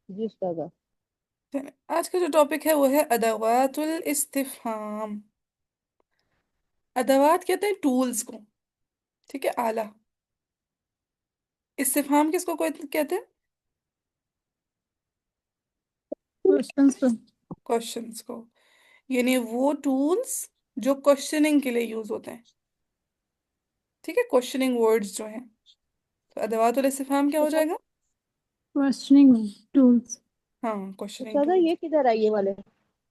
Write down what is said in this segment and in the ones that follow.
जी उस्ताद। चलिए, आज का जो टॉपिक है वो है अदवातुल इस्तिफहाम। अदवात कहते हैं टूल्स को। ठीक है, आला। इस्तिफहाम किसको कहते हैं? क्वेश्चंस तो। क्वेश्चंस को। यानी वो टूल्स जो क्वेश्चनिंग के लिए यूज होते हैं। ठीक है, क्वेश्चनिंग वर्ड्स जो हैं। तो अदवातुल इस्तिफहाम क्या हो उस्ताद, जाएगा? Questioning tools. हाँ, क्वेश्चनिंग उस्ताद ये टूल्स। किधर है ये वाले?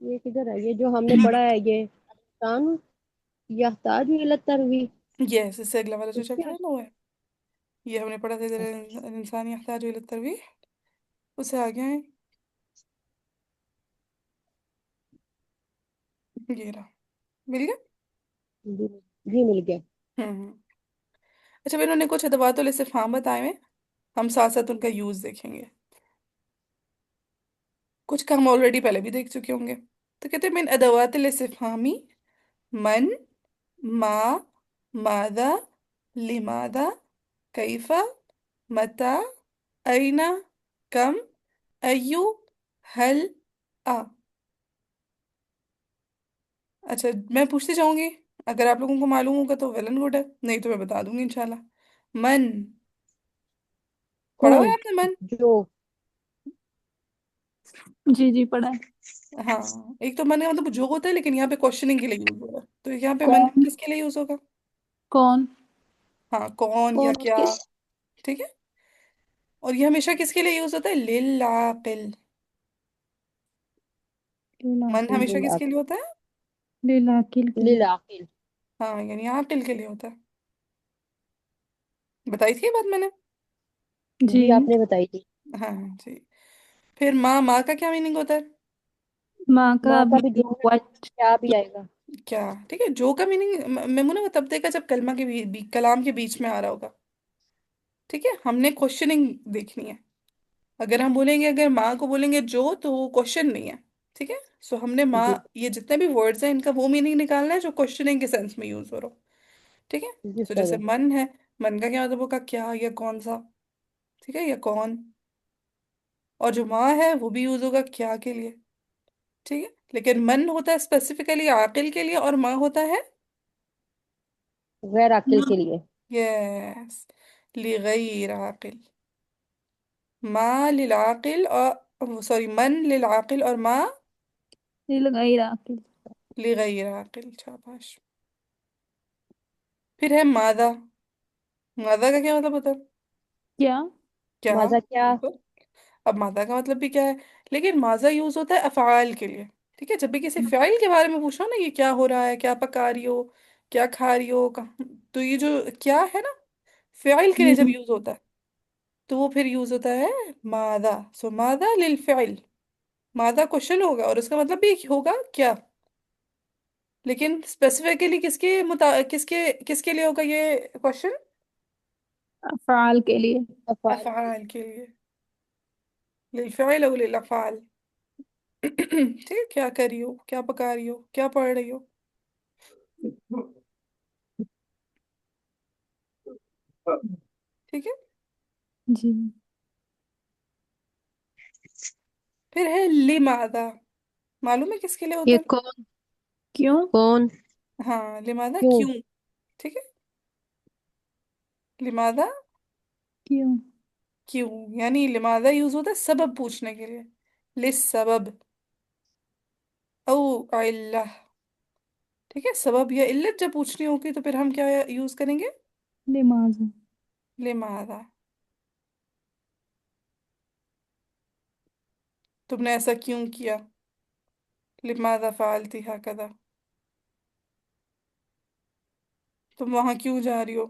ये किधर है? ये जो हमने पढ़ा है ये इंसान यहताज इला तरवी। यस, इससे अगला वाला जो इसके चैप्टर है ना वो है। ये हमने पढ़ा था, जरा इंसान यहताजु इला तरवीह। उससे आगे है। ये रहा। मिल गया। जी। जी मिल गया। हम्म। अच्छा, इन्होंने कुछ अदवातुल इस्तिफहाम बताए हैं। हम साथ साथ उनका यूज देखेंगे। कुछ का हम ऑलरेडी पहले भी देख चुके होंगे। तो कहते हैं मिन अदवातिल इस्तिफहामी मन, मा, मादा, लिमादा, कैफा, मता, अइना, कम, अय्यु, हल, आ। अच्छा, मैं पूछती जाऊंगी। अगर आप लोगों को मालूम होगा तो वेल एंड गुड है, नहीं तो मैं बता दूंगी इंशाल्लाह। मन। पढ़ा हुआ है कौन? आपने मन? जो। जी जी पढ़ा है। हाँ, एक तो मन का मतलब जो होता है, लेकिन यहाँ पे क्वेश्चनिंग के लिए यूज होगा, तो यहाँ पे मन कौन? किसके लिए यूज होगा? कौन? हाँ, कौन या कौन क्या। उसके? ठीक है। और ये हमेशा किसके लिए यूज होता है? लिल आकिल। मन लिलाकिल हमेशा किसके लिलाकिल। लिए होता है? लिलाकिल के लिए। लिलाकिल। हाँ, यानी आकिल के लिए होता है। बताई थी ये बात मैंने। जी जी आपने बताई थी। हाँ हाँ, जी। फिर माँ, माँ का क्या मीनिंग होता है? माँ का माँ भी का भी मीनिंग जो है। हुआ। क्या भी आएगा? क्या? ठीक है, जो का मीनिंग मैमूना वो तब देगा जब कलमा के कलाम के बीच में आ रहा होगा। ठीक है, हमने क्वेश्चनिंग देखनी है। अगर हम बोलेंगे, अगर माँ को बोलेंगे जो, तो वो क्वेश्चन नहीं है। ठीक है। सो हमने माँ, जी ये जितने भी वर्ड्स हैं इनका वो मीनिंग निकालना है जो क्वेश्चनिंग के सेंस में यूज हो रहा हो। ठीक है। जी तो जैसे उस्ताद। मन है, मन का क्या मतलब होगा? क्या या कौन सा। ठीक है, या कौन। और जो माँ है वो भी यूज होगा क्या के लिए। ठीक है, लेकिन मन होता है स्पेसिफिकली आकिल के लिए, और माँ होता है गैर अकिल के लिए। यस, लिगैर आकिल। माँ लिलाकिल, और सॉरी, मन लिलाकिल और माँ लिलाकिल। लिगैर आकिल। शाबाश। फिर है मादा। मादा का क्या मतलब होता है? क्या? क्या? माजा क्या? बिल्कुल। अब मादा का मतलब भी क्या है? लेकिन माजा यूज होता है अफआल के लिए। ठीक है, जब भी किसी फ़ाइल के बारे में पूछो ना, ये क्या हो रहा है, क्या पका रही हो, क्या खा रही हो, कहाँ, तो ये जो क्या है ना, फ़ाइल के लिए जब हम्म। यूज होता है, तो वो फिर यूज होता है मादा। सो मादा लिल फ़ाइल। मादा क्वेश्चन होगा और उसका मतलब भी होगा क्या। लेकिन स्पेसिफिकली किसके किसके लिए होगा ये क्वेश्चन? अफ़ाल के लिए। अफ़ाल के अफ़आल के लिए। लिल फ़ाइल और लिल अफ़आल। ठीक है, क्या कर रही हो, क्या पका रही हो, क्या पढ़ रही हो। ठीक है। लिए। जी। फिर है लिमादा। मालूम है किसके लिए होता ये है? कौन? क्यों? कौन? हाँ, लिमादा क्यों? क्यों। ठीक है। लिमादा क्यों? क्यों, यानी लिमादा यूज होता है सबब पूछने के लिए। लिस सबब ओ इल्ला। ठीक है, सबब या इल्लत जब पूछनी होगी तो फिर हम क्या यूज करेंगे? लिमाजा। लिमादा। तुमने ऐसा क्यों किया? लिमादा फालती हकदा। तुम वहां क्यों जा रही हो?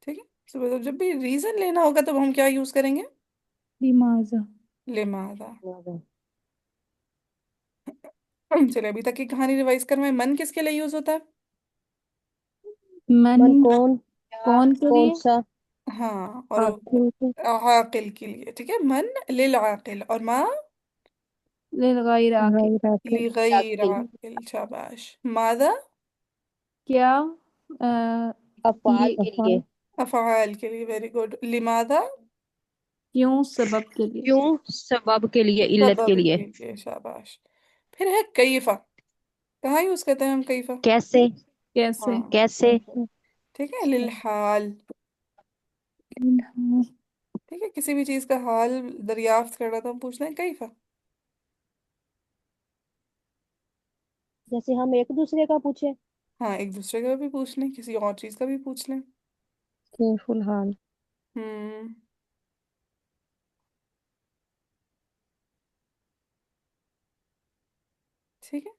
ठीक है। तो मतलब जब भी रीजन लेना होगा तब हम क्या यूज करेंगे? लिमाजा। लिमादा। लिमाजा। चलिए, अभी तक की कहानी रिवाइज करवाएं। मन किसके लिए यूज होता है? मन। मन कौन? क्या? मन कौन कौन कौन सा? हाँ, और आखिर से। आकिल के लिए। ठीक है, मन लिल आकिल और माँ लिलगाइर आखिर। गैर आखिर। लिगैर आखिल। आकिल। शाबाश। मादा क्या? अफाल के लिए। अफ़आल के लिए। Very good. लिमादा क्यों, सबब के लिए। क्यों, सबब के लिए, इल्लत के सबब लिए। के लिए, शाबाश। फिर है कैफा। कहाँ यूज करते हैं हम कैफा? कैसे। कैसे। हाँ, कैसे। ठीक है, लिल हाल। हाँ, ठीक है, किसी भी चीज का हाल दरियाफ्त करना तो हम पूछते हैं कैफा। जैसे हम एक दूसरे का पूछे। हाँ, एक दूसरे का भी पूछ लें, किसी और चीज का भी पूछ लें। केफुल हाल। हम्म। ठीक है।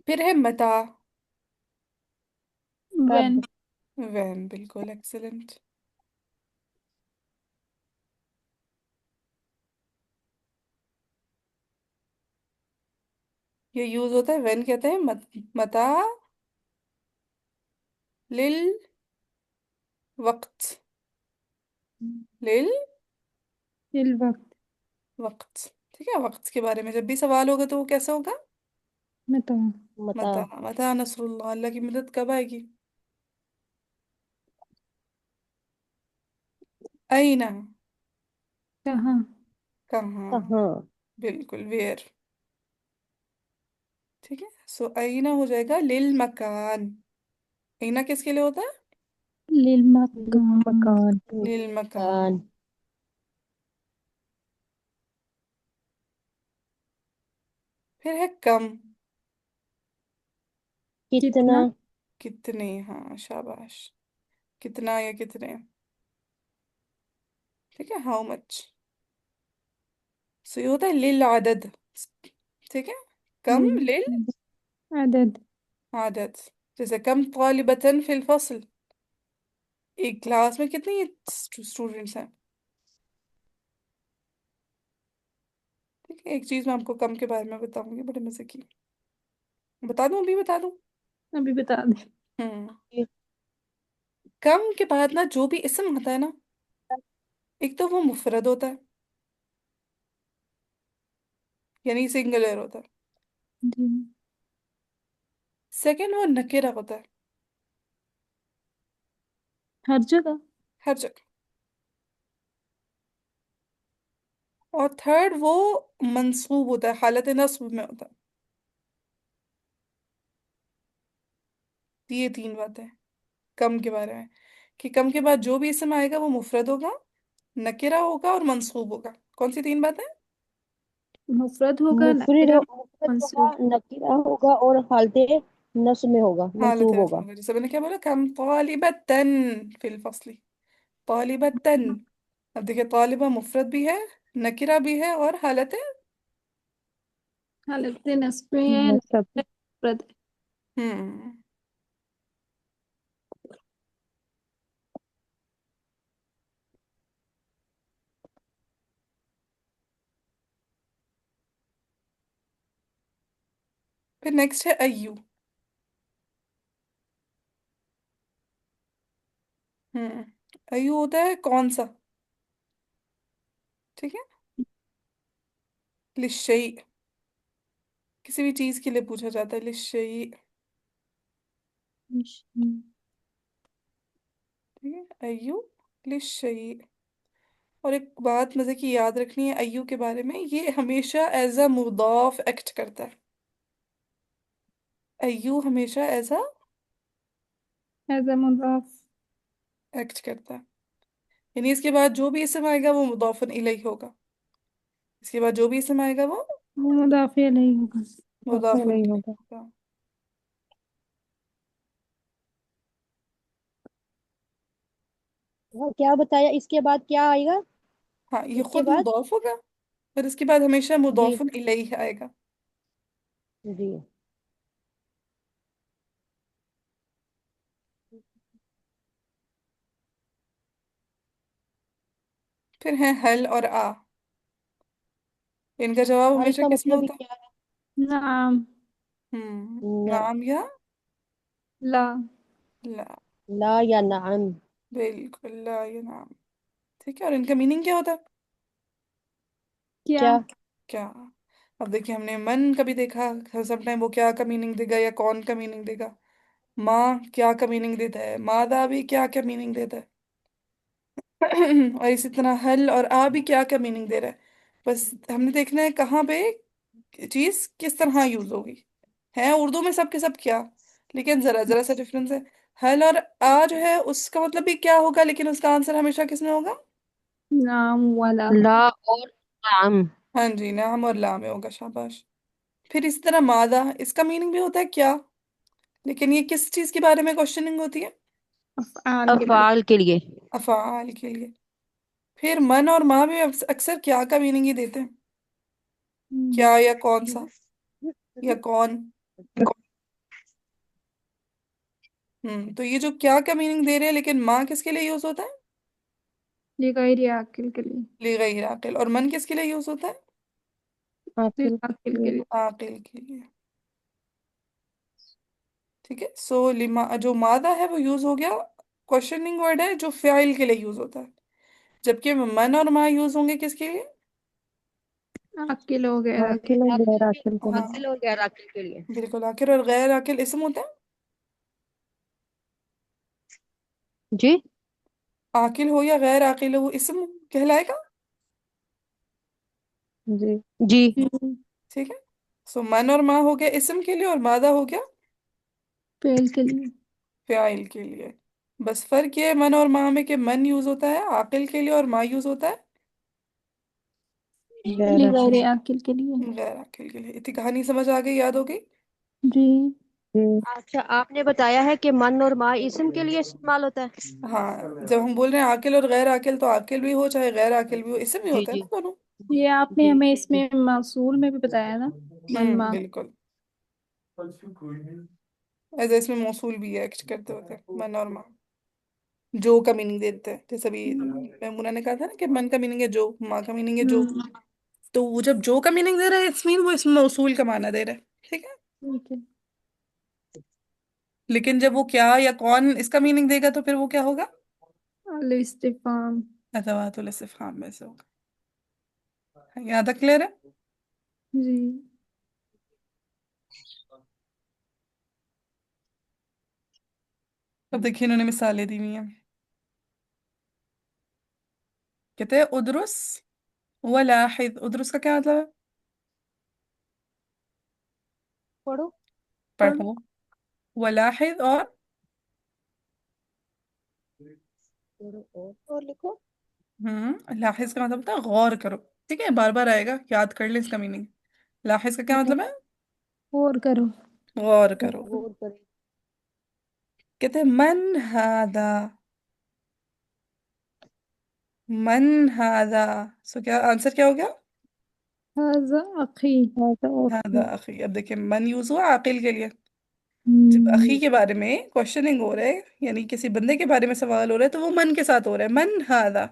फिर है मता। वेन। कब। वैन, बिल्कुल एक्सीलेंट। ये यूज होता है वैन, कहते हैं मता लिल वक्त। लिल फिल वक्त। वक्त। ठीक है, वक्त के बारे में जब भी सवाल होगा तो वो कैसा होगा? मता। मता। मता। मता नसरुल्लाह, अल्लाह की मदद कब आएगी? अईना। कहाँ। कहाँ। कहाँ। बिल्कुल, वेयर। ठीक है, सो अईना हो जाएगा लिल मकान। अईना किसके लिए होता है? लिल मकान। मकान। लिल मकान। मकान। फिर है कम। कितना। कितना। कितने, हाँ शाबाश। कितना या कितने। ठीक है, हाउ मच। सो ये होता है लिल आदद। ठीक है, कम लिल लिल अदद। आदद। जैसे कम तालिबतन फिल फसल। एक क्लास में कितने स्टूडेंट्स हैं? ठीक है, एक चीज मैं आपको कम के बारे में बताऊंगी, बड़े मजे की। बता दूं, अभी बता दूं? अभी बता दे। हम्म। कम के बाद ना जो भी इसम होता है ना, एक तो वो मुफरद होता है, यानी सिंगुलर होता है। जी। सेकंड, वो नकेरा होता है हर जगह। हर जगह। और थर्ड, वो मंसूब होता है, हालत नस्ब में होता है। ये तीन बातें कम के बारे में, कि कम के बाद जो भी इसम आएगा वो मुफरद होगा, नकेरा होगा और मंसूब होगा। कौन सी तीन बातें? मुफरत होगा, नकरा, मुफरत होगा, मंसूब। नकीरा होगा, और हालते नस्ब में होगा, हालत मंसूब नस्ब में होगा। होगा, जैसे मैंने क्या बोला, कम तालिबतन फिल फसली। तालिबतन। अब देखिए, तालिबा मुफरद भी है, नकिरा भी है, और हालत है। हालत नस्ब है, सब। मुफरत है। हम्म। फिर नेक्स्ट है अय्यू। हम्म। अय्यू होता है कौन सा? ठीक है, लिशई। किसी भी चीज के लिए पूछा जाता है, लिशई। ठीक है, अय्यू लिशई। और एक बात मजे की याद रखनी है अय्यू के बारे में, ये हमेशा एज अ मुदाफ एक्ट करता है। अय्यू हमेशा एज अ ऐसा मुदाफ। एक्ट करता है, यानी इसके बाद जो भी इसम आएगा वो मुदाफन इलैहि होगा। इसके बाद जो भी इसम आएगा वो मुदाफे नहीं होगा। ऐसा मुदाफन नहीं इलैहि होगा। होगा। हाँ, क्या बताया, इसके बाद क्या आएगा। हाँ, ये इसके खुद बाद। मुदाफ होगा, पर इसके बाद हमेशा जी। मुदाफन इलैहि आएगा। जी। फिर है हल और आ। इनका जवाब हल हमेशा का किस में मतलब ही होता है? क्या है। नाम। न, नाम या ला। ला। ला या नाम। बिल्कुल, ला या नाम। ठीक है, और इनका मीनिंग क्या होता है? क्या। क्या। क्या। अब देखिए, हमने मन कभी देखा, समटाइम वो क्या का मीनिंग देगा या कौन का मीनिंग देगा। माँ क्या का मीनिंग देता है, मादा भी क्या क्या मीनिंग देता है। और इसी तरह हल और आ भी क्या क्या मीनिंग दे रहा है। बस हमने देखना है कहाँ पे चीज किस तरह यूज होगी। है उर्दू में सब के सब क्या, लेकिन जरा जरा सा डिफरेंस है। हल और आ जो है उसका मतलब भी क्या होगा, लेकिन उसका आंसर हमेशा किसमें होगा। नाम वाला। ला और नाम। हाँ जी, नाम और ला में होगा, शाबाश। फिर इसी तरह मादा, इसका मीनिंग भी होता है क्या, लेकिन ये किस चीज के बारे में क्वेश्चनिंग होती है। अफ़आल के बारे अफ़ाल के लिए। अफआल के लिए। फिर मन और माँ भी अक्सर क्या का मीनिंग ही देते हैं, में। क्या या कौन सा, या कौन। तो ये जो क्या का मीनिंग दे रहे हैं, लेकिन माँ किसके लिए यूज होता है। लिगैर आकिल के लिए। लिगैर आकिल। और मन किसके लिए यूज होता है। आखिर आकिल के लिए। आकिल के लिए। ठीक है, सो लिमा जो मादा है वो यूज हो गया, क्वेश्चनिंग वर्ड है जो फ़ाइल के लिए यूज होता है। जबकि मन और माँ यूज होंगे किसके लिए। आकिल हो गया। आखिल और गैर आखिल के लिए। हाँ आखिल और गैर आखिल के लिए। बिल्कुल, आखिर और गैर आकिल इसम होता है। जी। आकिल हो या गैर आकिल हो वो इसम कहलाएगा। जी। जी। हम्म, ठीक है, सो मन और माँ हो गया इसम के लिए, और मादा हो गया फेल के लिए। फ़ाइल के लिए। बस फर्क ये है मन और माँ में कि मन यूज होता है आकिल के लिए और माँ यूज होता है गैर लिगैर आखिल। आकिल के लिए। गैर आकिल के लिए। इतनी कहानी समझ आ गई, याद हो गई। जी। अच्छा, आपने बताया है कि मन और माँ इसम के लिए इस्तेमाल होता है। हाँ, जब हम बोल रहे हैं आकिल और गैर आकिल, तो आकिल भी हो चाहे गैर आकिल भी हो, इसम भी जी होता है जी। ना दोनों। ये आपने जी हमें जी। इसमें मौसूल में भी बताया ना। मनमा। बिल्कुल। ऐसे इसमें मौसूल भी है एक्ट करते होते हैं मन और माँ। जो का मीनिंग दे देते हैं, जैसे अभी मैमूना ने कहा था ना कि मन का मीनिंग है जो, माँ का मीनिंग है जो। हम्म। तो वो जब जो का मीनिंग दे रहा है इट्स मीन वो इसमें मौसूल का माना दे रहा है। ठीक है, ठीक है। लेकिन जब वो क्या या कौन इसका मीनिंग देगा तो फिर वो क्या होगा। अल इस्तिफाम। अदवातुल इस्तिफहाम में से होगा। यहाँ तक क्लियर है। जी। अब देखिए इन्होंने मिसालें दी हुई हैं। कहते हैं उद्रुस वलाहिद। उद्रुस का क्या मतलब है। पढ़ो। पढ़ो। वलाहिद और पढ़ो और लिखो। लाहिज का मतलब था गौर करो। ठीक है, बार बार आएगा, याद कर ले इसका मीनिंग। लाहिज का क्या मतलब है। और करो। गौर करो। गौर करें। कहते हैं मन हादा। मन हादा। सो क्या आंसर क्या हो गया। हाजा अखी। ऐसा और हादा अखी। अब देखिए मन यूज हुआ आकिल के लिए। जब हम्म। अखी के बारे में क्वेश्चनिंग हो रहा है, यानी किसी बंदे के बारे में सवाल हो रहा है, तो वो मन के साथ हो रहा है, मन हादा।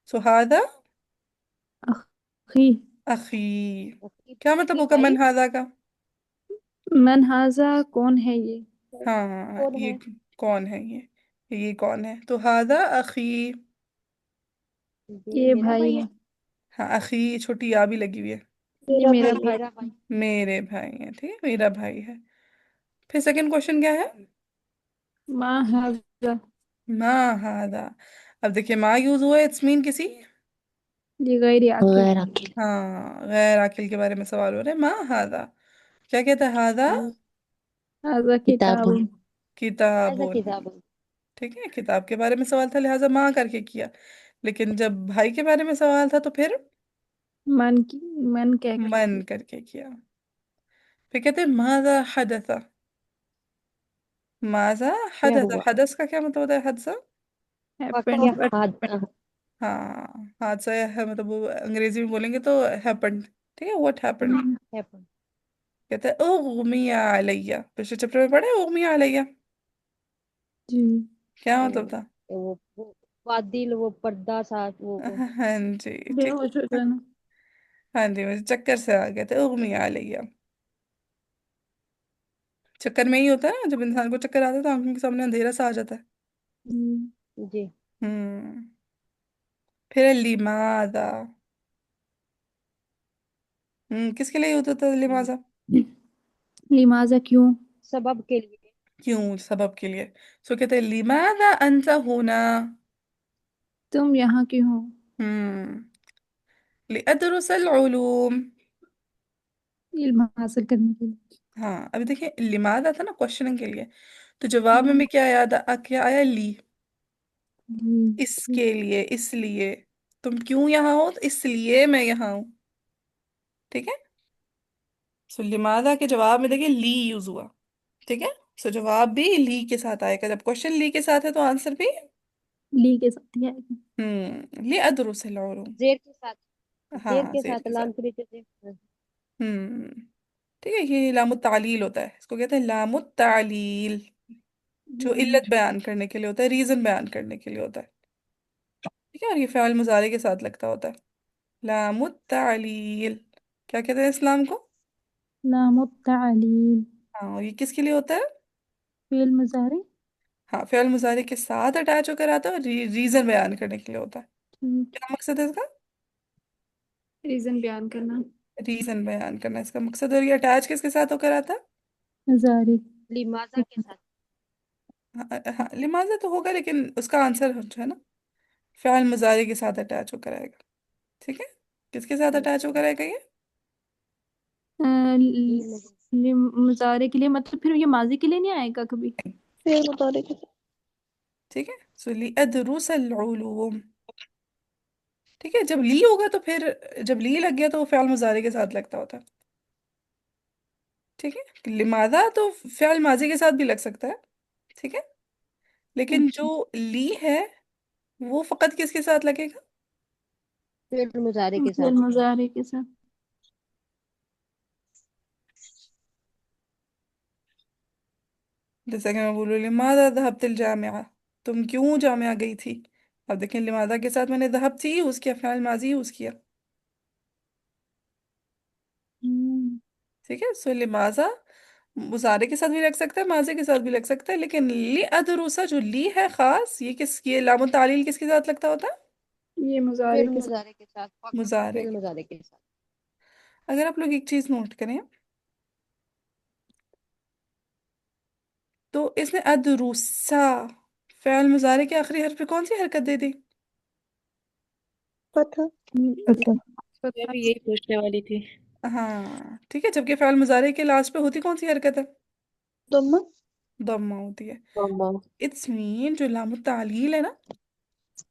सो हादा अखी। अखी। आपकी क्या मतलब आपकी होगा मन भाई। हादा का। मन हाजा कौन है ये। हाँ कौन ये है। कौन है ये कौन है, तो हादा अखी। ये ये मेरा भाई भाई है। है। हाँ, अखी छोटी आ भी लगी हुई है। ये मेरा मेरा भाई भाई। मेरा भाई। मेरे भाई है, ठीक है, मेरा भाई है। फिर सेकंड क्वेश्चन क्या है। माँ हाजा। माँ हादा। अब देखिए माँ यूज हुआ है, इट्स मीन किसी। ये गैर आकिल। गैर अकेले। हाँ, गैर आकिल के बारे में सवाल हो रहा है। माँ हादा क्या कहता है, हादा हाजा किताब। किताब। ऐसा किताबुन। किताब। ठीक है, किताब के बारे में सवाल था, लिहाजा माँ करके किया। लेकिन जब भाई के बारे में सवाल था तो फिर मन की। मन कह मन करके। करके किया। फिर कहते हैं माजा हदसा। माजा क्या हदसा। हुआ। हदस का क्या मतलब होता है, हदसा। हैपेंड। वाकया हादसा। हाँ, हादसा है, मतलब वो अंग्रेजी में बोलेंगे तो हैपेंड। ठीक है, व्हाट हैपेंड। हैपन। कहते हैं उगमिया अलैया, पिछले चैप्टर में पढ़े उगमिया अलैया जी। क्या मतलब वो था। वो बादल, वो पर्दा सा वो। हाँ जी, ठीक बेहोश हो है। जाना। हाँ जी, मुझे चक्कर से आ गया था, उगमिया अलैया। चक्कर में ही होता है ना, जब इंसान को चक्कर आता है तो आंखों के सामने अंधेरा सा आ जाता है। हम्म। जी। हम्म फिर लिमादा। किसके लिए होता था लिमाजा। लिमाजा क्यों। सबब के लिए। क्यों सबब के लिए। सो कहते हैं लिमादा अंत होना। तुम यहाँ क्यों हो? हम्म लिअदरुस उलूम। इल्म हासिल करने के लिए। हाँ अभी देखिए लिमादा था ना क्वेश्चनिंग के लिए, तो जवाब में हम्म, भी क्या याद क्या आया, ली। जी। इसके लिए, इसलिए। तुम क्यों यहाँ हो, तो इसलिए मैं यहाँ हूँ। ठीक है। सो लिमादा के जवाब में देखिए ली यूज हुआ। ठीक है। सो जवाब भी ली के साथ आएगा, जब क्वेश्चन ली के साथ है तो आंसर भी। ली के साथ ही आएगा। लिअदरुस उलूम। जेर के साथ, जेर हाँ के जेर साथ के साथ। लाम के नीचे जेर। हम्म ठीक है, ये लामुत तालील होता है, इसको कहते हैं लामुत तालील। जो हम्म, इल्लत बयान करने के लिए होता है, रीजन बयान करने के लिए होता है। ठीक है, और ये फ़िल मुजारे के साथ लगता होता है। लामुत तालील। क्या कहते हैं इस्लाम को। लाम तालील। हाँ, और ये किसके लिए होता है। फेल मुजारे। हाँ, फ़िल मुजारे के साथ अटैच होकर आता है, और रीजन बयान करने के लिए होता है। ठीक। क्या मकसद है इसका। रीजन बयान करना। रीजन बयान करना इसका मकसद, और ये अटैच किसके साथ होकर आता है। मुजारे। लिमाजा के साथ। हाँ, हाँ लिमाजा तो होगा, लेकिन उसका आंसर जो है ना, फ़िल मुजारे के साथ अटैच होकर आएगा। ठीक है। किसके साथ अटैच होकर आएगा ये। लिमाजा। मुजारे के लिए मतलब फिर ये माजी के लिए नहीं आएगा कभी? फेल मुजारे के साथ। ठीक है। सो लिअदरुस उलूम। ठीक है, जब ली होगा तो फिर, जब ली लग गया तो वो फ़िल मुजारे के साथ लगता होता है। ठीक है, लिमादा तो फ़िल माजी के साथ भी लग सकता है। ठीक है, लेकिन जो अच्छा। ली है वो फकत किसके साथ लगेगा। फिर मुजारे के साथ। फेल मुजारे के साथ। जैसे कि मैं बोलूँ लिमादा दहबतिल जामिया, तुम क्यों जामिया गई थी। अब देखें लिमादा के साथ मैंने दहब थी यूज़ किया, फ़िल माजी यूज़ किया। हम्म, ठीक है, सो लिमाजा मुजारे के साथ भी लग सकता है, माजी के साथ भी लग सकता है, लेकिन ली अदरुसा जो ली है खास, ये किस, ये लामुत तालील किसके साथ लगता होता है। ये मुजारे फिर के साथ। मुजारे के साथ फकत। मुजारे फिर के। मुजारे के साथ। अगर आप लोग एक चीज नोट करें, तो इसने अदरुसा फ़िल मुजारे के आखिरी हर्फ पे कौन सी हरकत दे दी। पता। अच्छा। मैं पता। भी यही पूछने वाली थी। हाँ ठीक है, जबकि फ़िल मुजारे के लास्ट पे होती कौन सी हरकत है। तुम। दम्मा होती है। मम्मा। इट्स मीन जो लामुत तालील है ना,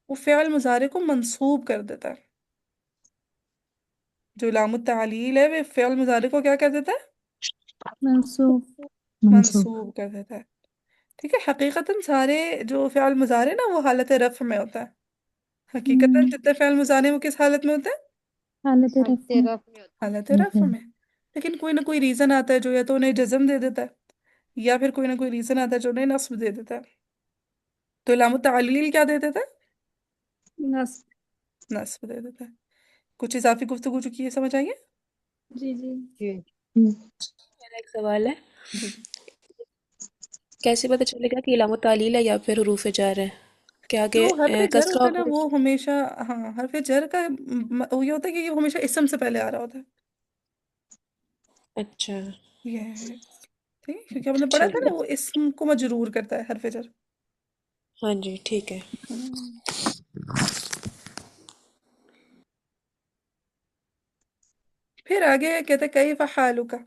वो फ़िल मुजारे को मंसूब कर देता है। जो लामुत तालील है वे फ़िल मुजारे को क्या कर देता है, मंसूब। मंसूब। मंसूब कर देता है। ठीक है, हकीकतन सारे जो फ़िल मुजारे ना वो हालत रफ़ में होता है। हकीकतन हम्म, जितने फ़िल मुजारे वो किस हालत में होते हैं, हालत हाँ रफ में। तेरा में होता हालत रफ़ में। लेकिन कोई ना कोई रीज़न आता है जो या तो उन्हें जज़म दे देता है, या फिर कोई ना कोई रीज़न आता है जो उन्हें नस्ब दे देता है। तो लामुत तालील क्या दे देता है, नस। नस्ब दे देता है। कुछ इजाफी गुफ्तगू जो की है, समझ आइए। जी जी। है। मेरा एक सवाल है, जी। कैसे पता चलेगा कि इलाम तालील है या फिर हरूफ जार है? क्या आगे जो हरफ जर कसरा होता है ना होगा? वो हमेशा, हाँ हरफ जर का वो ये होता है कि वो हमेशा इसम से पहले आ रहा होता है। अच्छा। ये है। ठीक है, क्योंकि हमने पढ़ा था ठीक ना है। वो इसम को मजरूर करता है हरफ जर। हाँ जी, ठीक है। हम्म। फिर आगे कहते कई हालुका,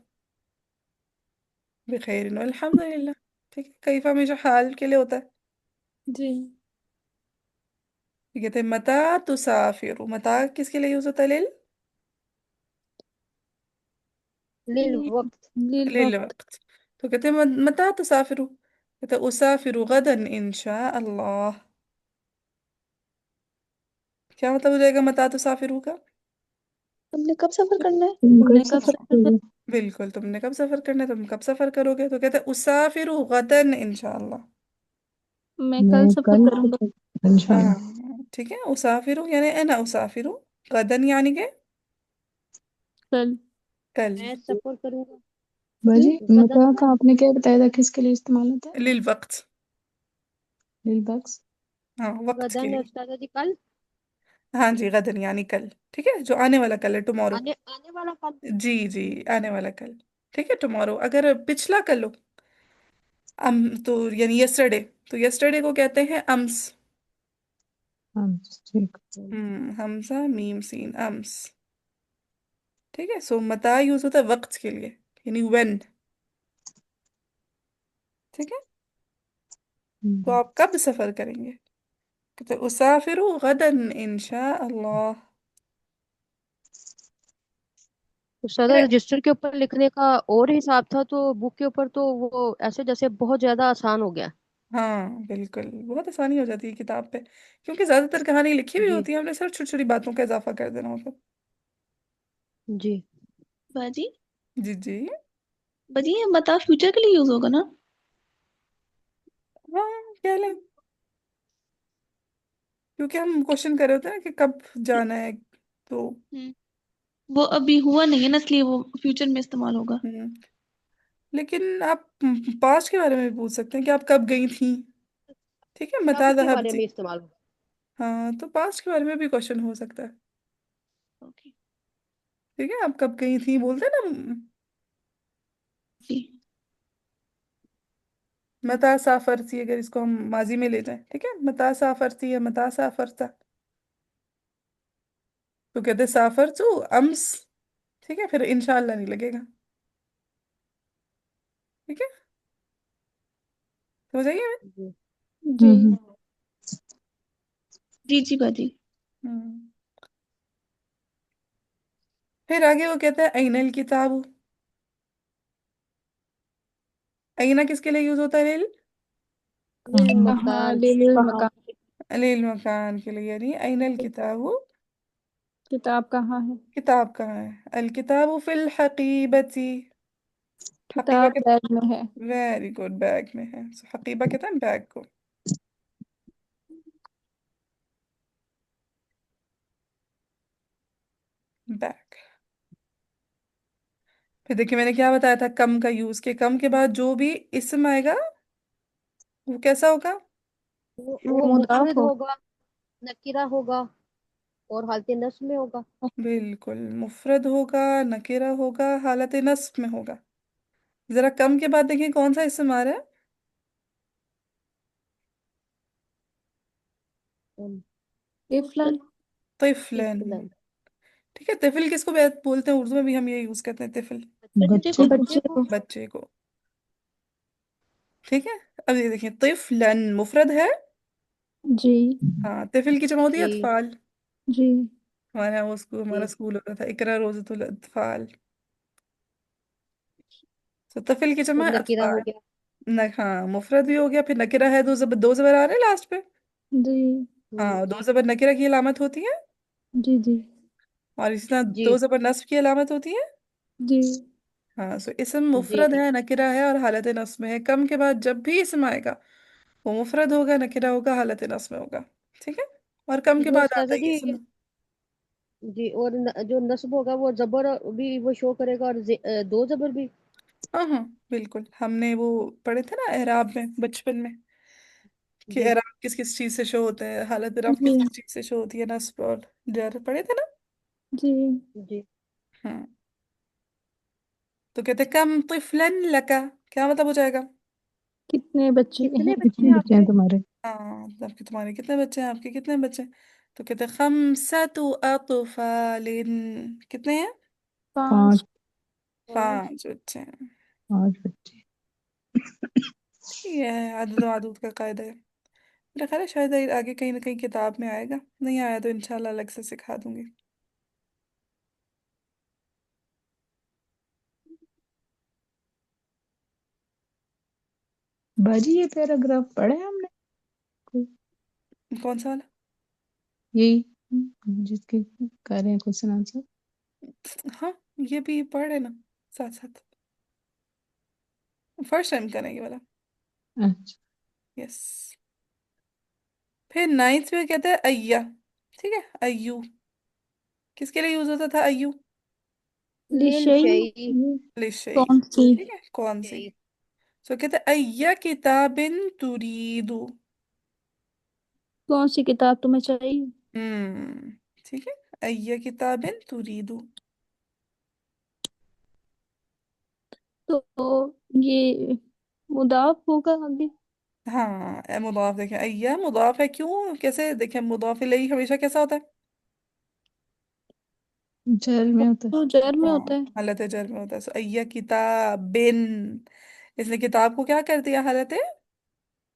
बिखैर अल्हम्दुलिल्लाह। ठीक है, कैफ हमेशा हाल के लिए होता है। जी। ये कहते हैं मता तुसाफिरु, मता किसके लिए यूज होता है, लिल, लिल वक्त। लिल लिल वक्त। वक्त। तो कहते हैं मता तुसाफिरु, कहते हैं उसाफिरु गदन इंशा अल्लाह। क्या मतलब हो जाएगा मता तुसाफिरु का। तुमने कब सफर करना है? तुमने कब सफर करना है? बिल्कुल, तुमने कब सफर करना है, तुम कब सफर करोगे, तो कहते हैं उसाफिरु गदन इंशाअल्लाह। मैं कल मैं सफर कल करूंगा। इंशाल्लाह। हाँ ठीक है, उसाफिरु यानी अना उसाफिरु, गदन यानी के कल। कल। मैं सफर करूंगा। बाजी गदन। मता का आपने क्या बताया था, किसके लिए इस्तेमाल होता है? लिल वक्त। लिल बक्स। हाँ वक्त के गदन लिए। उस्ताद जी कल। हाँ जी, गदन यानी कल। ठीक है, जो आने वाला कल है, टुमारो। आने आने वाला कल। जी जी, आने वाला कल। ठीक है, टुमारो अगर पिछला कल हो, तो यानी यस्टरडे, तो यस्टरडे को कहते हैं अम्स। हाँ ठीक। हमजा मीम सीन अम्स। ठीक है। सो मता यूज होता है वक्त के लिए, यानी व्हेन। ठीक है। तो हम्म, आप कब सफर करेंगे? कहते उसाफिरु गदन इंशा अल्लाह। तो सर रजिस्टर के ऊपर लिखने का और हिसाब था, तो बुक के ऊपर तो वो ऐसे जैसे बहुत ज्यादा आसान हो गया। हाँ बिल्कुल, बहुत आसानी हो जाती है किताब पे, क्योंकि ज्यादातर कहानी लिखी हुई जी। होती है, हमने सिर्फ छोटी छोटी बातों का इजाफा कर देना होता है। जी। बाजी, जी जी। बाजी ये बता फ्यूचर के लिए यूज होगा ना? हाँ, कह लें, क्योंकि हम क्वेश्चन कर रहे होते हैं ना कि कब जाना है, तो हम्म, वो अभी हुआ नहीं है ना, इसलिए वो फ्यूचर में इस्तेमाल होगा। हम्म, लेकिन आप पास्ट के बारे में भी पूछ सकते हैं कि आप कब गई थी। ठीक है, मता कब के बारे दहबती। में इस्तेमाल होगा? हाँ, तो पास्ट के बारे में भी क्वेश्चन हो सकता है। ओके। ठीक है, आप कब गई थी बोलते हैं ना। जी। मता साफरती, अगर इसको हम माजी में ले जाएं, ठीक है, मता साफरती या मता साफरता, तो कहते साफर तू अम्स। ठीक है, फिर इंशाल्लाह नहीं लगेगा। ठीक है, समझ आइए। जी। जी। हम्म, जी जी बाजी। हम्म। फिर आगे वो कहता है अइनल किताब। अइना किसके लिए यूज होता है लिल? लिल कहाँ? कहाँ मकान। लिल कहाँ? मकान। लिल मकान के लिए, यानी अइनल किताब। किताब कहाँ है? किताब कहाँ है? अल किताब फिल हकीबती। हकीबा किताब के, बैग में है। वेरी गुड, बैग में है। So, हकीबा कहता है बैग को। बैग। फिर देखिए मैंने क्या बताया था, कम का यूज, के कम के बाद जो भी इसम आएगा वो कैसा होगा? वो वो मुदाफ मुफरद हो। होगा, नकीरा होगा, और हालत नस्ब में होगा। बिल्कुल, मुफरद होगा, नकीरा होगा, हालत नस्ब में होगा। जरा कम के बाद देखिए कौन सा इसम आ रहा है? तिफलन। तिफलन। तिफलन। ठीक है, तिफल किसको बोलते हैं? उर्दू में भी हम ये यूज करते हैं, तिफल। बच्चे बच्चे। को, बच्चे बच्चे को। को। बच्चे को। ठीक है। अब ये देखिए, तिफलन मुफरद है। जी। हाँ, तिफल की जमा होती है जी। अतफाल। जी। हमारे यहाँ वो स्कूल, हमारा जी। स्कूल होता था इकरा रोज़तुल अतफाल। तो तिफल की तो जमा है नकीरा हो अतफाल। गया। न, हाँ, मुफरद भी हो गया, फिर नकिरा है, दो जबर आ रहे हैं लास्ट पे। जी। हम्म। हाँ, दो जबर नकिरा की अलामत होती है। जी। जी। और इसी तरह जी। दो जबर नस्ब की अलामत होती है। जी। हाँ, सो इसम जी। मुफरद है, नकिरा है, और हालत नस्ब में है। कम के बाद जब भी इसम आएगा वो मुफरद होगा, नकिरा होगा, हालत नस्ब में होगा। ठीक है। और कम के जो बाद आता उस्ताद है जी, इसम। जी, और जो नस्ब होगा वो जबर भी वो शो करेगा, और दो जबर भी। हाँ हाँ, बिल्कुल, हमने वो पढ़े थे ना एराब में बचपन में, कि जी। एराब किस किस चीज से शो होते हैं, हालत रफ जी। किस किस चीज से शो होती है, नस्ब और जर पढ़े थे ना। जी। जी। हाँ, तो कहते कम तिफलन लका, क्या मतलब हो जाएगा? कितने बच्चे कितने हैं? बच्चे कितने हैं बच्चे हैं आपके? तुम्हारे? हाँ, मतलब कि तुम्हारे कितने बच्चे हैं, आपके कितने बच्चे हैं? तो कहते खमसतु अतफालिन, कितने हैं? 5। पांच। 5 बच्चे हैं। 5 बच्चे। ठीक है, अदद वादूद का कायदा है। मेरा ख्याल है शायद आगे कहीं ना कहीं किताब में आएगा, नहीं आया तो इंशाल्लाह अलग से सिखा दूंगी। बाजी ये पैराग्राफ पढ़े हमने कोई? कौन सा वाला? यही जिसके कर रहे हैं क्वेश्चन आंसर। हाँ, ये भी पढ़ है ना, साथ साथ। फर्स्ट टाइम करेंगे वाला। अच्छा। यस। फिर नाइन्थ में कहते हैं अय्या। ठीक है, अय्यू किसके लिए यूज होता था? अय्यू लिल लिशई। शई। लिशई। कौन सी? ठीक है, कौन सी? शई। सो कहते हैं अय्या किताबिन तुरीदु। कौन सी किताब तुम्हें चाहिए? हम्म। ठीक है, अय्या किताबिन तुरीदु। तो ये मुदाफ होगा आगे। हाँ मुदाफ, देखें अय्या मुदाफ है, क्यों कैसे देखें, मुदाफ इलैहि हमेशा कैसा होता है? जर में होता है। तो जर में होता हाँ है। हालत जर में होता है। सो अय्या किताबिन, इसने किताब को क्या कर दिया, हालत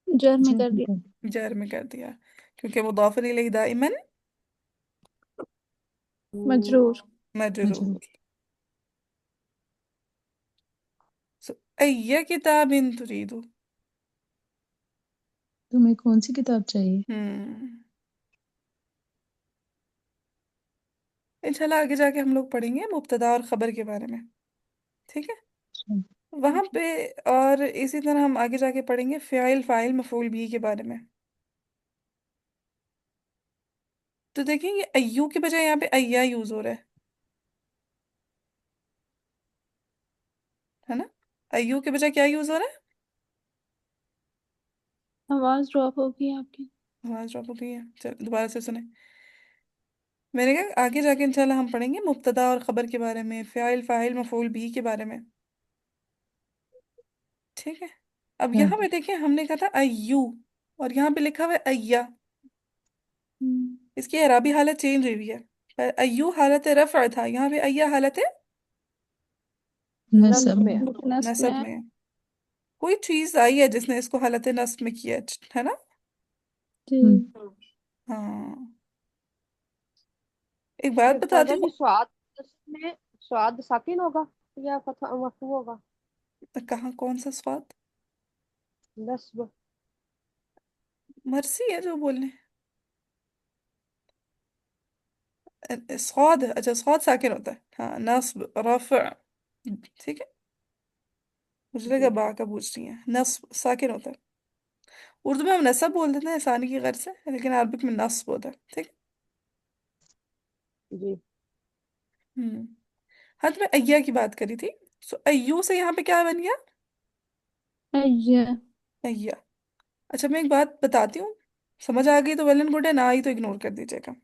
जर में जर कर में दिया। कर। जर में कर दिया, क्योंकि मुदाफ इलैहि दाइमन मजरूर। मजरूर। मजरूर। सो अय्या किताबिन तुरीदु। तुम्हें कौन सी किताब चाहिए? हम्म, इंशाल्लाह आगे जाके हम लोग पढ़ेंगे मुब्तदा और खबर के बारे में, ठीक है? अच्छा। वहां पे, और इसी तरह हम आगे जाके पढ़ेंगे फ़ाइल फ़ाइल मफ़ूल भी के बारे में। तो देखें ये अय्यू के बजाय यहाँ पे अय्या यूज हो रहा है ना? अय्यू के बजाय क्या यूज हो रहा है? आवाज ड्रॉप होगी आपकी। आवाज ड्रॉप हो गई है, चल दोबारा से सुने। मैंने कहा आगे जाके इंशाल्लाह हम पढ़ेंगे मुब्तदा और खबर के बारे में, फ़ाइल फ़ाइल मफ़ूल भी के बारे में, ठीक है? अब हाँ। यहाँ पे देखें हमने कहा था अय्यू, और यहाँ पे लिखा हुआ है अय्या। हम्म, इसकी एराबी हालत चेंज हुई है, पर अय्यू हालत रफ़अ था, यहाँ पे अय्या हालत है नस्ब नस्ब में है। में। नस्ब में नस्ब है। में। कोई चीज आई है जिसने इसको हालत नस्ब में किया है ना? जी। हाँ, एक बात उस्तादा बताती जी, हूँ। स्वाद में स्वाद साकिन होगा या फतह मफतूह होगा? कहाँ, कौन सा स्वाद? नस्ब। मर्सी है जो बोलने। स्वाद, अच्छा स्वाद साकिन होता है, हाँ नस्ब रफ़, ठीक है। मुझे लगा जी बा का पूछ रही है, नस्ब साकिन होता है। उर्दू में हम नस्ब बोल देते हैं आसानी की गर्ज से, लेकिन अरबिक में नस्ब होता है, ठीक है। जी। हम्म। हाँ तो मैं अय्या की बात करी थी। सो अय्यू से यहाँ पे क्या बन गया? अय्या। अय्या। अच्छा मैं एक बात बताती हूँ, समझ आ गई तो वेल एंड गुड है, ना आई तो इग्नोर कर दीजिएगा।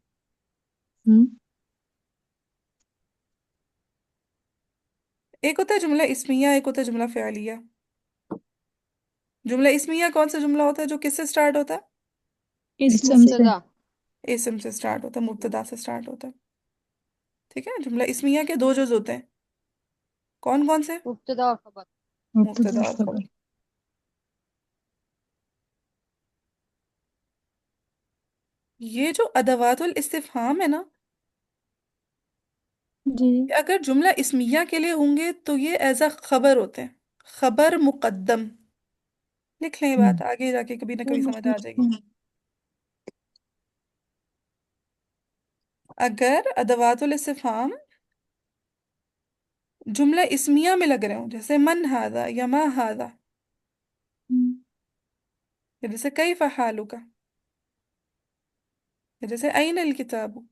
हम्म। एक होता है जुमला इस्मिया, एक होता है जुमला फ़िआलिया। जुमला इस्मिया कौन सा जुमला होता है जो किससे स्टार्ट होता है? इसम इसम से। से। मुब्तदा। इस्म से स्टार्ट होता है, मुब्तदा से स्टार्ट होता है, ठीक है। जुमला इस्मिया के दो जुज होते हैं, कौन कौन से? मुब्तदा और खबर। मुब्तदा मुब्तदा और और खबर। खबर। ये जो अदवातुल इस्तिफहाम है ना, जी। ये अगर जुमला इस्मिया के लिए होंगे तो ये एज अ खबर होते हैं, खबर मुकद्दम। लिख लें ये बात, हम्म। आगे जाके कभी ना कभी समझ आ जाएगी। अगर अदवातुल इस्तिफहाम जुमला इस्मिया में लग रहे हो, जैसे मन हादा या मा हादा, या जैसे कैफ हालुका, या जैसे अइन अल किताबु,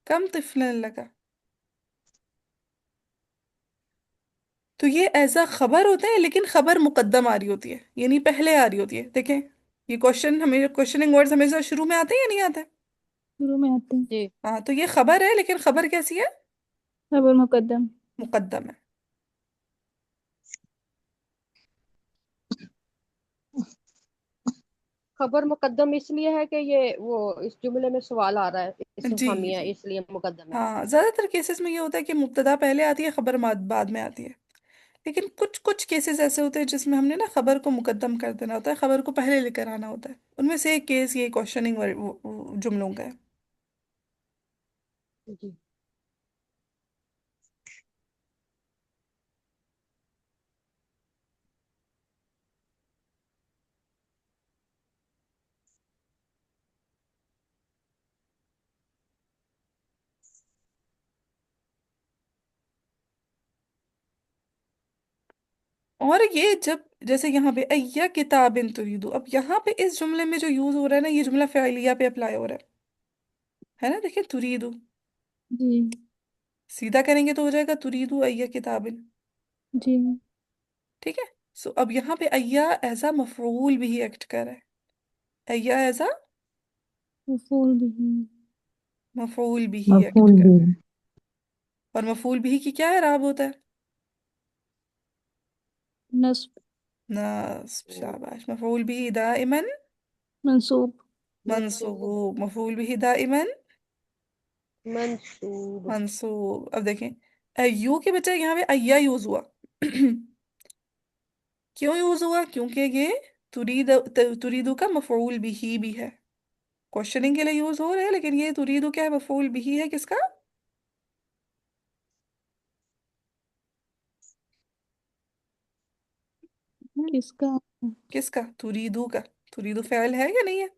कम तिफलन लका, तो ये ऐसा खबर होते हैं, लेकिन खबर मुकद्दम आ रही होती है, यानी पहले आ रही होती है। देखें ये क्वेश्चन, हमें क्वेश्चनिंग वर्ड्स हमेशा शुरू में आते हैं या नहीं आते? शुरू में आते हैं। जी। हाँ तो ये खबर है, लेकिन खबर कैसी है? खबर मुकद्दम। मुकद्दम है। खबर मुकद्दम इसलिए है कि ये वो इस जुमले में सवाल आ रहा है, जी इस्तिफामिया है, जी। इसलिए मुकद्दम है। हाँ ज्यादातर केसेस में ये होता है कि मुब्तदा पहले आती है, खबर बाद में आती है। लेकिन कुछ कुछ केसेस ऐसे होते हैं जिसमें हमने ना खबर को मुकद्दम कर देना होता है, खबर को पहले लेकर आना होता है। उनमें से एक केस ये क्वेश्चनिंग जुमलों का है। जी। और ये जब जैसे यहाँ पे अय्या किताबिन तुरीदु, अब यहाँ पे इस जुमले में जो यूज हो रहा है ना, ये जुमला फ़िआलिया पे अप्लाई हो रहा है ना? देखिए तुरीदु, जी। सीधा करेंगे तो हो जाएगा तुरीदु अय्या किताबिन, जी। ठीक है। सो अब यहाँ पे अय्या एज अ मफऊल भी एक्ट कर रहा है, अय्या एज अ मफूल भी। मफऊल भी एक्ट मफूल कर भी। रहा है। और मफऊल भी की क्या है, राब होता है? नस्ब। नास्ब, शाबाश। मफऊल बिही दाइमन मंसूब। मंसूब, मफऊल बिही दाइमन मंसूब। मंसूब। अब देखें, अय्यू के बजाय यहाँ पे अय्या यूज हुआ। क्यों यूज हुआ? क्योंकि ये तुरीदु का मफऊल बिही भी है। क्वेश्चनिंग के लिए यूज हो रहा है, लेकिन ये तुरीदु क्या है? मफऊल बिही है किसका? किसका? किसका? तुरीदु का। तुरीदु फ़ेल है या नहीं है?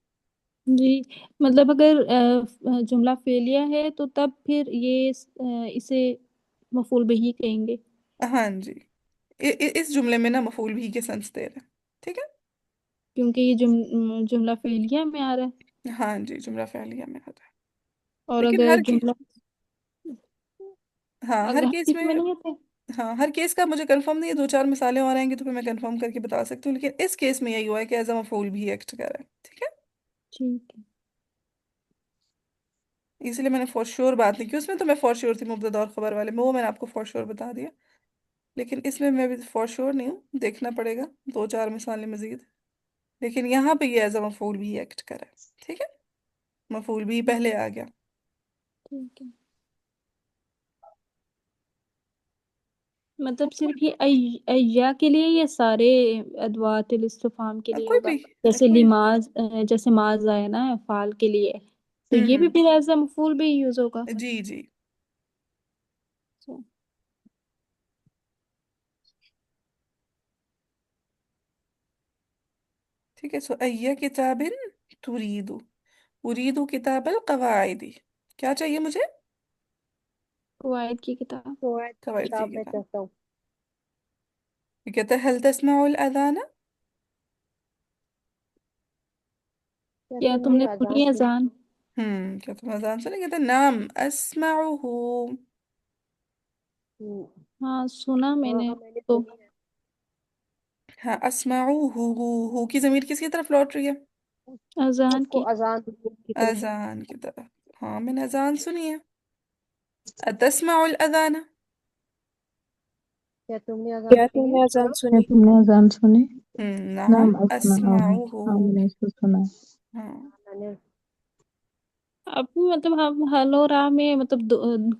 जी, मतलब अगर जुमला फेलिया है तो तब फिर ये इसे मफूल बिही कहेंगे। हाँ जी। इस जुमले में ना मफऊल बिही के सेंस दे रहे हैं। ठीक है। क्योंकि ये जुमला फेलिया में आ रहा है। हाँ जी, जुमला फ़ेलिया में होता है। और लेकिन अगर हर के जुमला हाँ, हर अगर केस किसी में में। नहीं है हाँ, हर केस का मुझे कंफर्म नहीं है, दो चार मिसालें और आएंगी तो फिर मैं कंफर्म करके बता सकती हूँ, लेकिन इस केस में यही हुआ है कि एज अ मफऊल भी एक्ट कर रहा है। ठीक है। ठीक है। इसलिए मैंने फॉर श्योर बात नहीं की उसमें, तो मैं फॉर श्योर थी मुब्तदा और खबर वाले में, वो मैंने आपको फॉर श्योर बता दिया। लेकिन इसमें मैं भी फॉर श्योर नहीं हूँ, देखना पड़ेगा दो चार मिसालें मजीद। लेकिन यहाँ पे ये एज अ मफऊल भी एक्ट कर रहा है। ठीक है। मफऊल भी पहले आ गया। ठीक है, मतलब सिर्फ ये अय्या के लिए या सारे अदवातुल इस्तिफहाम के लिए कोई होगा? भी। जैसे कोई। लिमाज, जैसे माज आया ना फाल के लिए, तो ये भी हम्म। फिर एज अ मफूल भी यूज होगा। जी जी। अच्छा, ठीक है। सो अय्या किताबिन तुरीदु, उरीदु किताबल कवाइदी। क्या चाहिए मुझे? कवायद की किताब। तो है कवाइद की किताब मैं किताब। चाहता हूँ। ये कहता है हल तस्माउल अजाना। क्या या तुमने तुमने अजान सुनी सुनी? अजान? क्या तुम अजान सुने? कहता है नाम अस्माउहु। हम्म, हाँ सुना हाँ मैंने। हाँ मैंने तो सुनी है। हाँ, अस्माउहु। हु की जमीर किसकी तरफ लौट रही है? अजान उसको की। अजान की तरफ। अजान की तरफ। हाँ, मैंने अजान सुनी है। अतस्माउल अजाना। क्या तुमने अजान क्या सुनी? तुमने अजान क्या सुनी? तुमने अजान सुनी? नाम नाम अस्मा, अस्माउहु। हाँ मैंने इसको सुना है। हाँ। मैंने। अब मतलब हम हल और रा में मतलब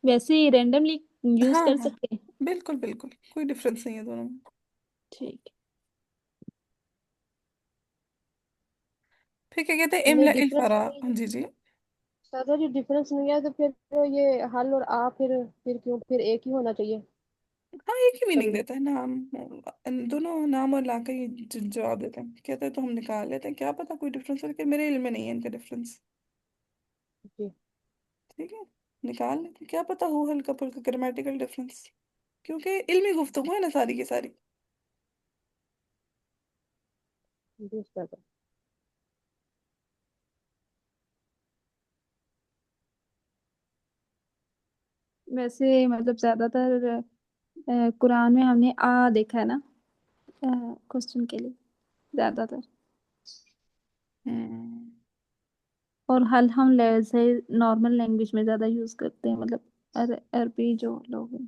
वैसे ही रैंडमली यूज हाँ कर हाँ, सकते हैं। बिल्कुल बिल्कुल, कोई डिफरेंस नहीं है दोनों में। ठीक फिर क्या कहते हैं? नहीं इमला इल डिफरेंस फरा। नहीं है। जी जी। दादा जी डिफरेंस नहीं है तो फिर ये हल और आ फिर क्यों फिर एक ही होना चाहिए? हाँ, एक ही मीनिंग कभी देता है नाम। दोनों नाम और ला का ही जवाब देते हैं। कहते हैं तो हम निकाल लेते हैं, क्या पता कोई डिफरेंस हो, लेकिन मेरे इल्म में नहीं है इनका डिफरेंस। जी। ठीक है। निकाल लेते हैं, क्या पता हो हल्का फुल्का ग्रामेटिकल डिफरेंस, क्योंकि इल्मी गुफ्तगू है ना सारी की सारी। जी दादा। वैसे मतलब ज्यादातर कुरान में हमने आ देखा है ना क्वेश्चन के लिए ज्यादातर। हम्म। और हल हम से नॉर्मल लैंग्वेज में ज्यादा यूज करते हैं, मतलब अरबी जो लोग हैं।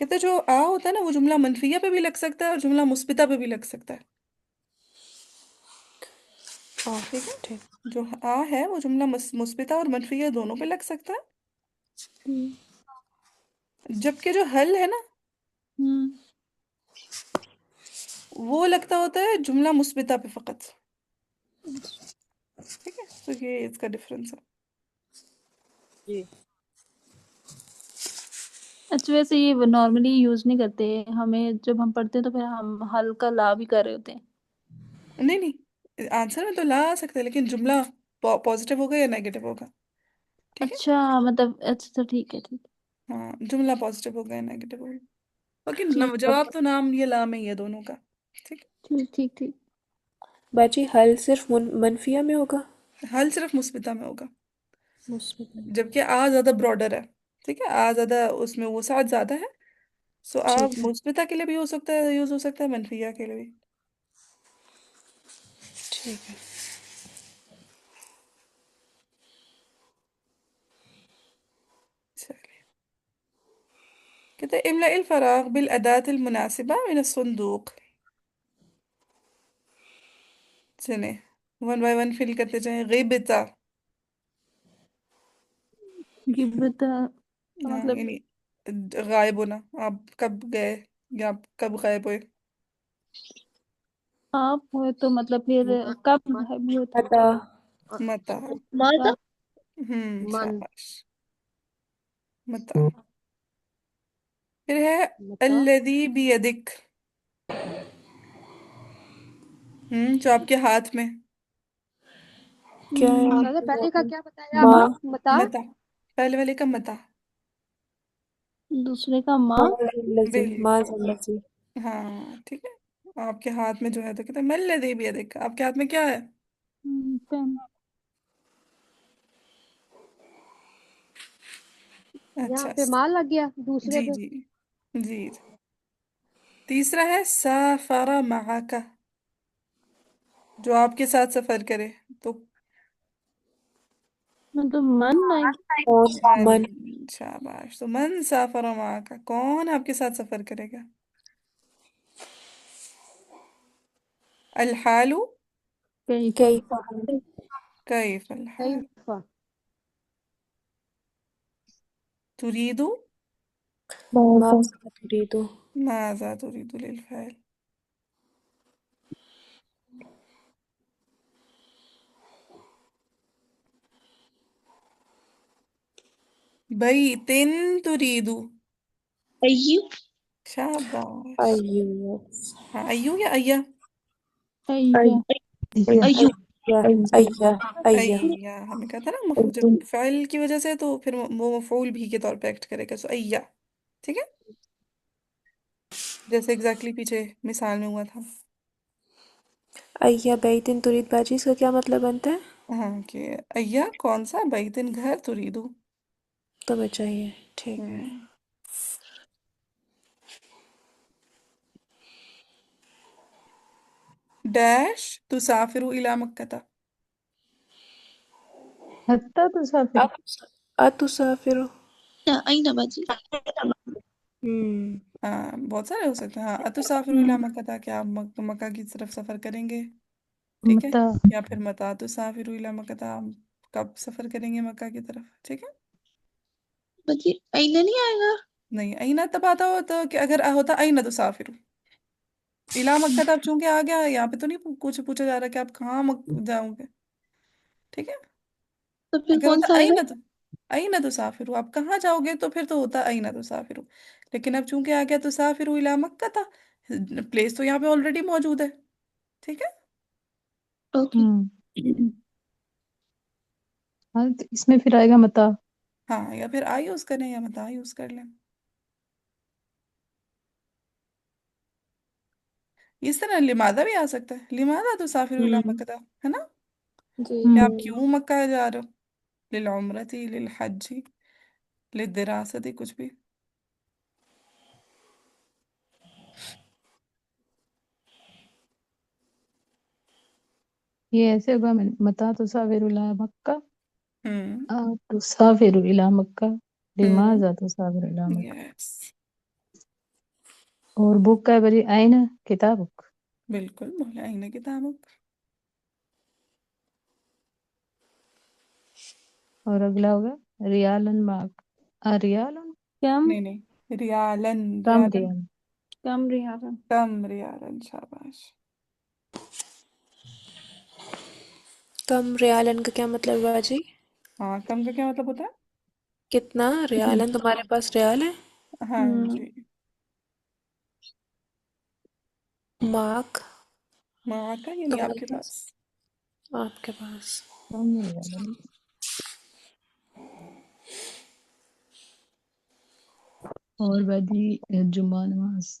कहते हैं जो आ होता है ना, वो जुमला मनफिया पे भी लग सकता है और जुमला मुस्बिता पे भी लग सकता है। हाँ ठीक है। ठीक। जो आ है वो जुमला मुस्बिता और मनफिया दोनों पे लग सकता है। हम्म। जबकि जो हल है ना, हम्म। वो लगता होता है जुमला मुस्बिता पे फकत। ठीक है, तो ये इसका डिफरेंस है। जी। अच्छा, वैसे ये नॉर्मली यूज नहीं करते, हमें जब हम पढ़ते हैं तो फिर हम हल का ला भी कर रहे होते हैं। नहीं नहीं, आंसर में तो ला आ सकते हैं, लेकिन जुमला पॉजिटिव होगा या नेगेटिव होगा। ठीक है। अच्छा मतलब, अच्छा तो ठीक है, ठीक हाँ, जुमला पॉजिटिव होगा या नेगेटिव होगा। बाकी ठीक जवाब तो नाम ये ला में ही है दोनों का। ठीक ठीक ठीक ठीक। बाजी हल सिर्फ मनफिया में होगा। है, हल सिर्फ मुस्बिता में होगा, मुस्बत में। जबकि आ ज्यादा ब्रॉडर है। ठीक है, आ ज्यादा उसमें वो साथ ज्यादा है। सो आ ठीक है। मुस्बिता के लिए भी हो सकता है, यूज हो सकता है, मनफिया के लिए भी। ठीक है। चलिए, कहते हैं इमला इल फराग बिल अदात अल मुनासिबा मिन सुंदूक। चले, वन बाय वन फिल करते जाएं। गिबता, गिब्बत हाँ मतलब यानी गायब होना। आप कब गए या आप कब गायब हुए। आप हो तो मतलब फिर म, कब म, है भी होता है। अता। मता। मादा। कब। मन शाबाश। मता। फिर है मता अल्लदी बियदिक। जो आपके हाथ में। क्या है शायद आपके पहले हाथ का में? क्या बताया माँ। आपने, मता। मता, पहले वाले का मता। दूसरे का माँ। माँ जल्लजी, माँ बिल्कुल। जल्लजी। हाँ ठीक है। आपके हाथ में जो है, तो कहते हैं मल्लदी बियदिक, आपके हाथ में क्या है। पेन। यहाँ अच्छा। पे माल लग गया दूसरे जी पे। जी जी। तीसरा है साफरा महाका, जो आपके साथ सफर करे। तो मतलब मन नहीं। और मन। मन। शाबाश। तो मन साफरा महाका, कौन आपके साथ सफर करेगा। अलहालु कैफा। कई फल। कैफ कई अलहाल। तुरीदु माँ तुरीदो। माजा तुरीदु लिलफैल। बैतिन तुरीदु। अय्यू। शाबाश। अय्यो। हाँ, अय्यू या अय्या। अय्या। अय्यू। अय्या। अय्या। अय्या। अय्या, हमने कहा था ना, जब फाइल की वजह से तो फिर वो मफूल भी के तौर पे एक्ट करेगा, सो अय्या। ठीक है, जैसे एग्जैक्टली पीछे मिसाल में हुआ था। अय्या बैतिन तुरीद बाजी, इसका क्या मतलब बनता है? हाँ, कि अय्या कौन सा, बैतिन घर, तुरीदु। तुम्हें चाहिए। ठीक है। हम्म डैश तुसाफिरु इला मक्का। हत्ता तुसाफिर। अब अतुसाफिरो। अई ना बाजी। हम्म। हाँ, बहुत सारे हो सकते हैं। हाँ, अतुसाफिरु इला मक्का, क्या आप मक्का की तरफ सफर करेंगे। ठीक है। मता। या फिर मता तुसाफिरु इला मक्का, आप कब सफर करेंगे मक्का की तरफ। ठीक है। बाजी अई ना नहीं आएगा। नहीं, अईना तब आता हो तो कि अगर होता अईना तुसाफिरु इला मक्का, तब चूंकि आ गया, यहाँ पे तो नहीं कुछ पूछा जा रहा कि आप कहाँ जाओगे। ठीक है। तो फिर अगर कौन होता सा आएगा। अईना तुसाफिरु, आप कहाँ जाओगे, तो फिर तो होता अईना तुसाफिरु। लेकिन अब चूंकि आ गया तुसाफिरु इला मक्का था, प्लेस तो यहाँ पे ऑलरेडी मौजूद है। ठीक है। ओके। हम्म। हाँ, तो इसमें फिर आएगा मता। हाँ, या फिर आ यूज करें या मता यूज कर लें। इस तरह लिमादा भी आ सकता है, लिमादा तुसाफिरु इला हम्म। मक्का, है ना। जी। या आप हम्म। क्यों मक्का जा रहे हो, लिल उम्रती, लिल हज्जी, लिल दिरासती, कुछ भी। ये ऐसे होगा, मता तुसाफिर इला मक्का। हम्म आ तुसाफिर इला मक्का। हम्म लिमाजा तुसाफिर इला मक्का। यस, और बुक का है बरी आईना किताब। बिल्कुल बोले आईने किताब। और अगला होगा रियालन मार्क। रियालन। कम। नहीं नहीं, रियालन कम रियालन। रियाल। कम रियाला। कम रियालन, शाबाश। कम रियालन का क्या मतलब है बाजी? हाँ, कम का क्या मतलब होता है। कितना रियालन तुम्हारे पास रियाल है? हाँ जी। मार्क माँ का यानी तुम्हारे आपके पास, पास। आपके पास। तो मिल गया बड़ी। और बदी जुम्मा नमाज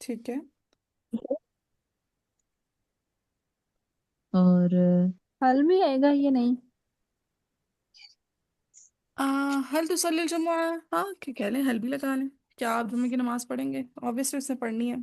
ठीक है। और हल भी आएगा ये नहीं। हल तो सल्लल जुमुआ। हाँ क्या कह लें, हल भी लगा लें। क्या आप जुम्मे की नमाज पढ़ेंगे? ऑब्वियसली उसने पढ़नी है।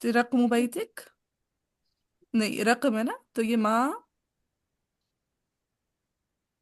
तो रकम बैतिक नहीं, रकम है ना, तो ये माँ।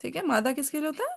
ठीक है, मादा किसके लिए होता है?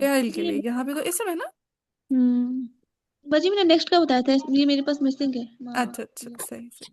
फ़ाइल के ये लिए। यहाँ पे तो इसम है ना। बाजी मैंने नेक्स्ट का बताया था, ये मेरे पास मिसिंग है। अच्छा अच्छा, सही सही।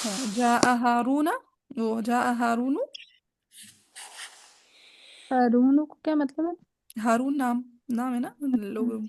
हाँ, जा हारून। वो जा हारून। हारून को क्या मतलब है? हारून नाम, नाम है ना, अच्छा, लोग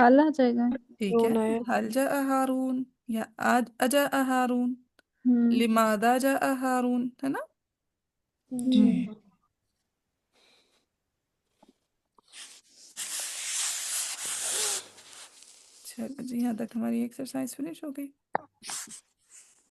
हल आ जाएगा। ठीक है। रोना है। हल जा हारून या आज अजा हारून। हम्म लिमादा जा हारून, है ना। जी। हम्म चलो जी, यहाँ तक हमारी एक्सरसाइज फिनिश हो गई।